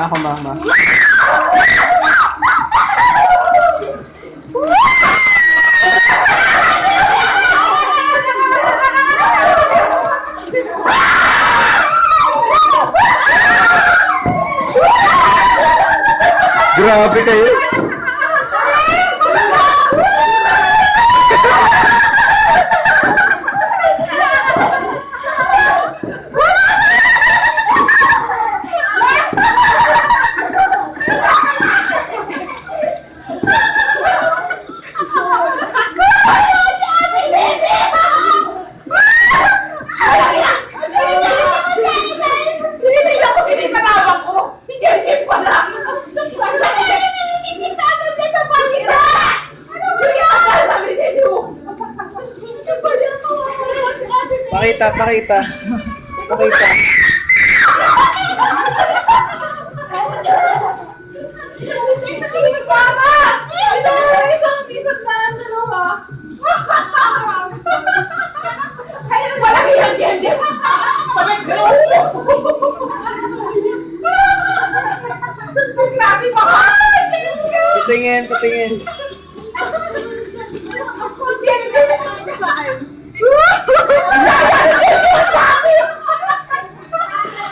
ako, mama. Grabe kayo. Pakita. Mama! Isang daan na no, ha? Walang yan. Pamit ko. Klase pa ka. Patingin.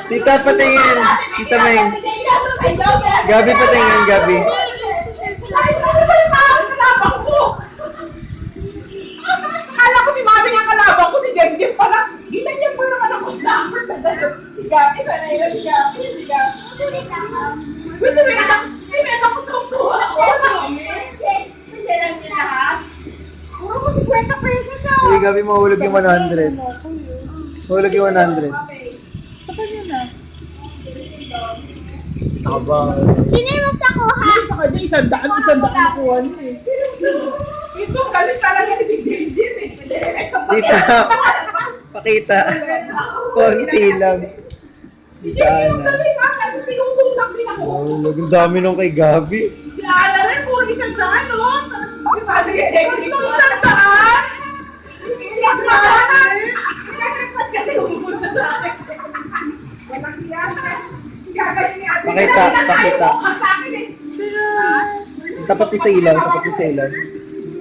Tita, patingin. Tita Meng. Gabi, patingin, Gabi. Akala ko si Mami ang kalabang ko, si Jem pala. Kita niya po naman ako. Si Gabi, sana yun, si Gabi. Wait, sineta ko tuwa. Hindi lang niya lahat. Puro ko 50 pesos ah. Sige, Gabi, mahulog yung 100. Mahulog yung 100. Kapag yun ah. Nakabang. Sino yung mas nakuha? Sa kanya, isang daan nakuha niya eh. Ito, galit talaga ni JJ eh. Tita, pakita. Konti lang. Tita Ana. Pinutulak din ako. Mahulog. Ang dami nung kay Gabi. Si Ana rin po, isang daan no? Isang daan? Isang daan? Ba't kasi umupunta sa akin? Walang yan. Gagaling ni ate. Pakita. Sa akin eh. Tapat mo sa ilaw. Sa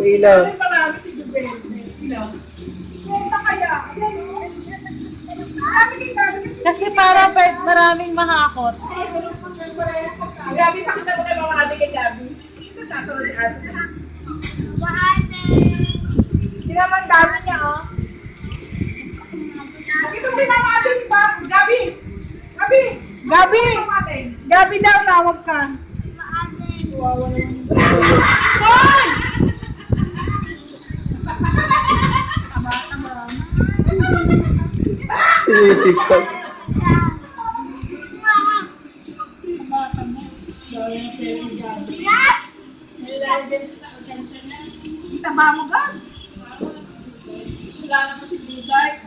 ilaw. Marami si Jubel. Ilaw. Kaya kaya. Kasi para maraming mahakot. Gabi, pakita mo kay mga ate kay Gabi. Tatawag si ate. Hindi naman dami niya, oh. Ito pinamatin pa. Gabi! Gabi daw, tawag ka. Hoy! TikTok. Kita ba mo ba? Wala na po si Bizay.